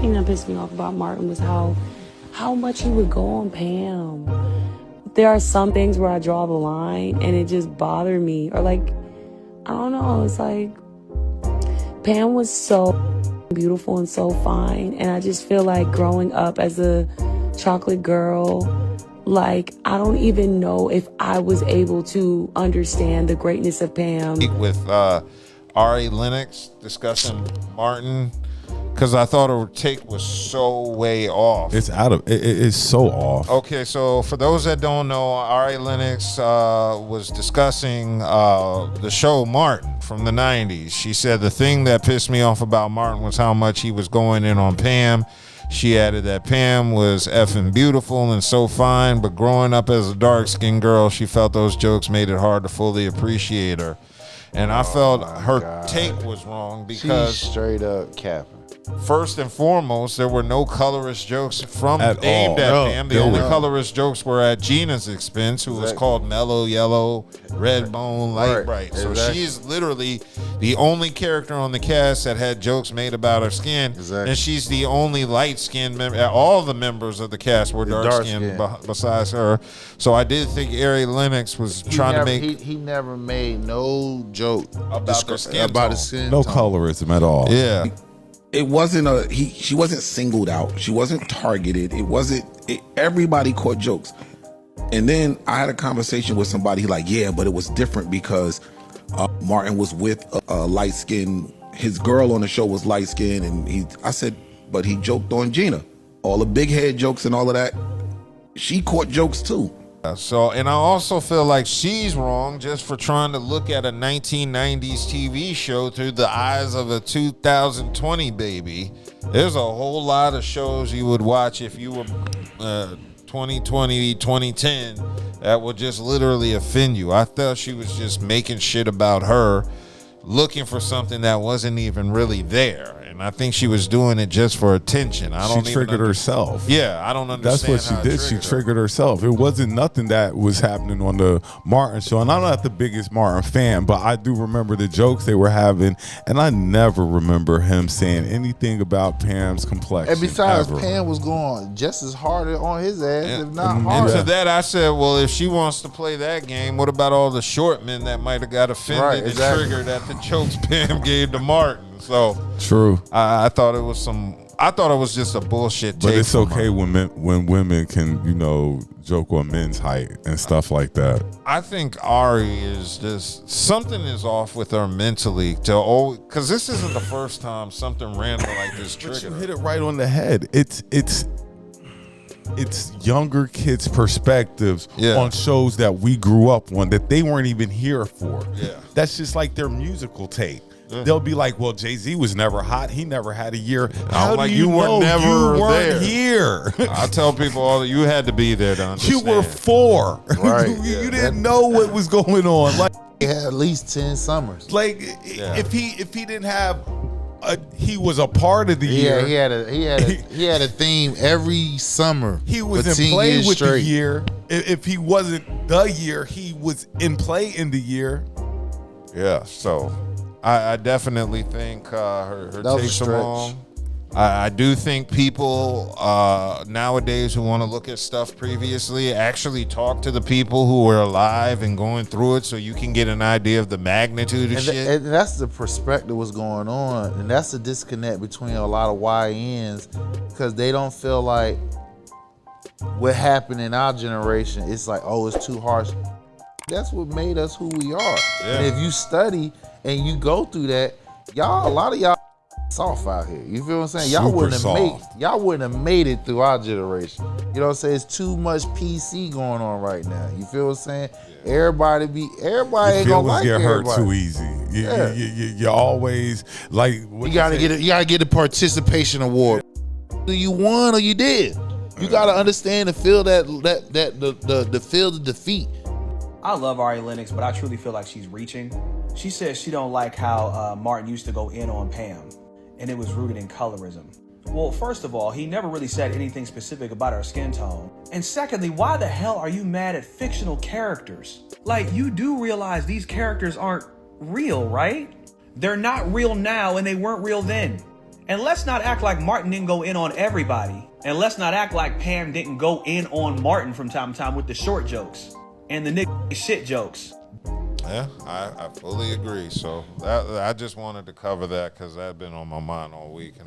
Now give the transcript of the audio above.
thing that pissed me off about Martin was how much he would go on Pam. There are some things where I draw the line and it just bothered me. Or like, I don't know, it's like Pam was so beautiful and so fine. And I just feel like growing up as a chocolate girl, like, I don't even know if I was able to understand the greatness of Pam. With Ari Lennox discussing Martin, because I thought her take was so way off. It's it's so off. Okay, so for those that don't know, Ari Lennox was discussing the show Martin from the 90s. She said the thing that pissed me off about Martin was how much he was going in on Pam. She added that Pam was effing beautiful and so fine, but growing up as a dark-skinned girl, she felt those jokes made it hard to fully appreciate her. And I felt her take was wrong because she's straight up capping. First and foremost, there were no colorist jokes aimed at Pam. The only colorist jokes were at Gina's expense, who was called Mellow Yellow, Red Bone, Light Bright. So she's literally the only character on the cast that had jokes made about her skin, and she's the only light-skinned member. All the members of the cast were dark-skinned besides her. So I did think Ari Lennox was trying to make... He never made no joke about the skin No colorism at all. Yeah. It wasn't she wasn't singled out. She wasn't targeted. Everybody caught jokes. And then I had a conversation with somebody like, yeah, but it was different because Martin was with a light skin. His girl on the show was light skinned, and I said, but he joked on Gina. All the big head jokes and all of that. She caught jokes too. So, and I also feel like she's wrong just for trying to look at a 1990s TV show through the eyes of a 2020 baby. There's a whole lot of shows you would watch if you were 2020, 2010 that would just literally offend you. I thought she was just making shit about her, looking for something that wasn't even really there. And I think she was doing it just for attention. She triggered herself. Yeah, I don't understand. That's what she did. She triggered herself. It wasn't nothing that was happening on the Martin show. And I'm not the biggest Martin fan, but I do remember the jokes they were having. And I never remember him saying anything about Pam's complexion. And besides, ever. Pam was going just as hard on his ass, if not harder. And to that, I said, well, if she wants to play that game, what about all the short men that might have got offended and triggered at the jokes Pam gave to Martin? So true. I thought it was just a bullshit take. But it's okay when women can, joke on men's height and stuff like that. I think Ari is just something is off with her mentally because this isn't the first time something random like this triggered. But you hit it right on the head. It's younger kids' perspectives on shows that we grew up on that they weren't even here for. Yeah. That's just like their musical take. They'll be like, well, Jay-Z was never hot. He never had a year. How do you know you weren't here? I tell people, you had to be there to understand. You were 4. Right. you didn't know what was going on. Like, he had at least 10 summers. Like, if he didn't have, he was a part of the year. He had a theme every summer. He was in play with the year. If he wasn't the year, he was in play in the year. Yeah, so I definitely think her takes are long. I do think people nowadays who want to look at stuff previously actually talk to the people who were alive and going through it so you can get an idea of the magnitude of shit. And that's the perspective what's going on. And that's the disconnect between a lot of YNs because they don't feel like what happened in our generation, it's like, oh, it's too harsh. That's what made us who we are. Yeah. And if you study and you go through that, a lot of y'all soft out here. You feel what I'm saying? Y'all wouldn't have made it through our generation. You know what I'm saying? It's too much PC going on right now. You feel what I'm saying? Yeah. Everybody ain't gonna like get everybody. Hurt too easy. You always like. You gotta get the participation award. Either you won or you did. You gotta understand and feel the feel the defeat. I love Ari Lennox, but I truly feel like she's reaching. She says she don't like how Martin used to go in on Pam, and it was rooted in colorism. Well, first of all, he never really said anything specific about her skin tone. And secondly, why the hell are you mad at fictional characters? Like, you do realize these characters aren't real, right? They're not real now, and they weren't real then. And let's not act like Martin didn't go in on everybody. And let's not act like Pam didn't go in on Martin from time to time with the short jokes and the nigga shit jokes. Yeah, I fully agree. So I just wanted to cover that because that had been on my mind all week. And